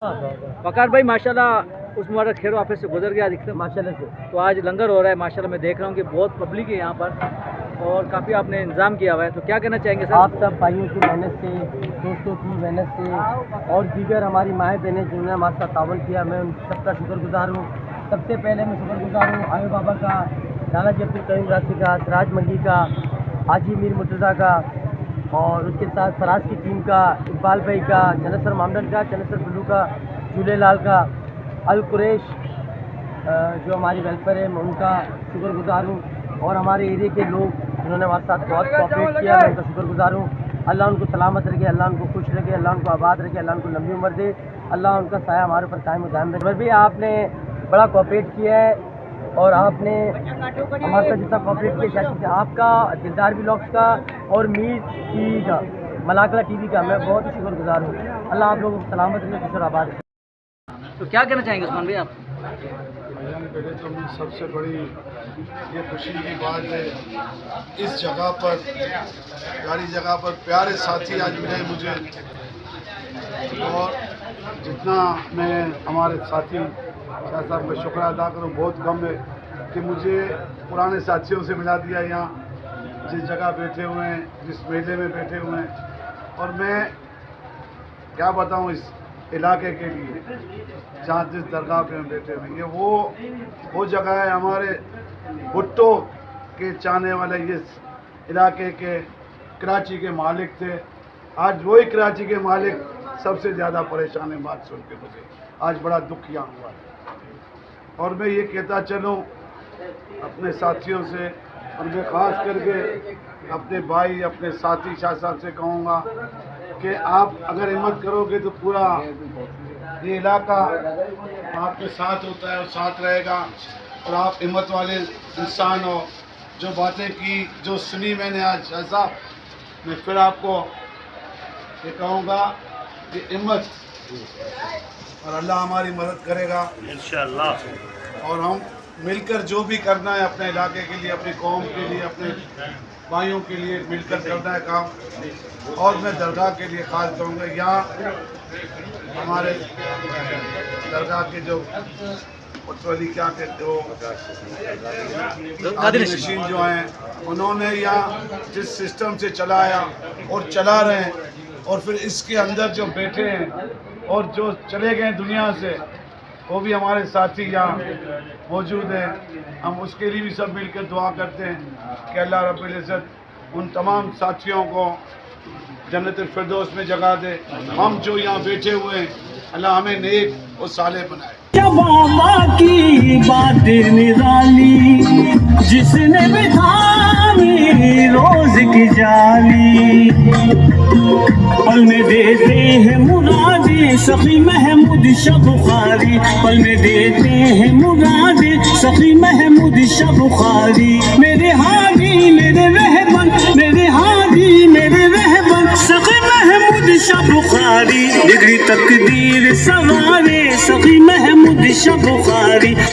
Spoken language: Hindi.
वकार भाई माशाल्लाह उस मुबारक खैर वापस से गुजर गया दिखता माशाल्लाह से। तो आज लंगर हो रहा है माशाल्लाह, मैं देख रहा हूँ कि बहुत पब्लिक है यहाँ पर और काफ़ी आपने इंतजाम किया हुआ है। तो क्या कहना चाहेंगे सर? आप सब भाइयों की मेहनत से, दोस्तों की मेहनत से और दीगर हमारी माएँ बहनें जिन्होंने हमारे साथ तावन किया, मैं उन सबका शुक्रगुजार हूँ। सबसे पहले मैं शुक्रगुजार हूँ आयो बाबा का, लाला जी अब्दुल करीम राशि का, सिराज मंगी का, हाजी मीर मुर्तज़ा का और उसके साथ फराज की टीम का, इकबाल भाई का, चनसर मामलन का, चनसर बुल्लू का, झूलेलाल का, अल कुरैश जो हमारी वेलफेयर है, मैं उनका शुक्रगुजार हूँ। और हमारे एरिया के लोग जिन्होंने हमारे साथ बहुत कोऑपरेट किया, मैं उनका शुक्रगुजार हूँ। अल्लाह उनको सलामत रखे, अल्लाह उनको खुश रखे, अल्लाह उनको आबाद रखे, अल्लाह उनको लंबी उम्र दे, अल्लाह उनका साया हमारे ऊपर कायम दायम रखे। भी आपने बड़ा कोऑपरेट किया है और आपने हमारे साथ जितना कोऑपरेट किया, शायद आपका, दिलदार व्लॉग्स का और मीर टीवी का, मलाकला टीवी का, मैं बहुत ही शुक्रगुजार हूँ। अल्लाह आप लोगों को सलामत रखे, खुश और आबाद रखे। तो क्या कहना चाहेंगे उस्मान भाई आप? पहले तो मैं सबसे बड़ी ये खुशी की बात है, इस जगह पर, प्यारी जगह पर प्यारे साथी आज मिले मुझे। और जितना मैं हमारे साथी शाह साहब का शुक्र अदा करूँ, बहुत कम है कि मुझे पुराने साथियों से मिला दिया यहाँ जिस जगह बैठे हुए हैं, जिस मेले में बैठे हुए हैं। और मैं क्या बताऊँ इस इलाके के लिए, जहाँ जिस दरगाह पे हम बैठे हुए, ये वो जगह है। हमारे भुट्टो के चाहने वाले ये इलाके के कराची के मालिक थे, आज वही कराची के मालिक सबसे ज़्यादा परेशान है। बात सुन के मुझे आज बड़ा दुख यहाँ हुआ है। और मैं ये कहता चलूँ अपने साथियों से, और मैं ख़ास करके अपने भाई, अपने साथी शाह साहब से कहूँगा कि आप अगर हिम्मत करोगे तो पूरा ये इलाका आपके साथ होता है और साथ रहेगा। और आप हिम्मत वाले इंसान हो। जो बातें की, जो सुनी मैंने आज शाह साहब, मैं फिर आपको ये कहूँगा कि हिम्मत, और अल्लाह हमारी मदद करेगा इंशाअल्लाह। और हम मिलकर जो भी करना है अपने इलाके के लिए, अपनी कौम के लिए, अपने भाइयों के लिए मिलकर करना है काम। और मैं दरगाह के लिए ख़ास कहूँगा, यहाँ हमारे दरगाह के जो पटवाली क्या कहते हो, नशीन जो हैं, उन्होंने यहाँ जिस सिस्टम से चलाया और चला रहे हैं, और फिर इसके अंदर जो बैठे हैं और जो चले गए दुनिया से, वो भी हमारे साथी यहाँ मौजूद हैं। हम उसके लिए भी सब मिलकर दुआ करते हैं कि अल्लाह रब्बुल इज़्ज़त उन तमाम साथियों को जन्नतुल फिरदौस में जगह दे। हम जो यहाँ बैठे हुए हैं, अल्लाह हमें नेक और सालेह बनाए। बाबा की बात निराली, जिसने बिठानी रोज की जाली, पल में देते हैं मुरादे सखी महमूद शाह बुखारी, पल में देते हैं मुरादे सखी महमूद शाह बुखारी। मेरे हादी मेरे रहबन, मेरे हादी मेरे रहबन सखी महमूद शाह बुखारी, डिग्री तकदीर सवारे सखी महमूद शाह बुखारी।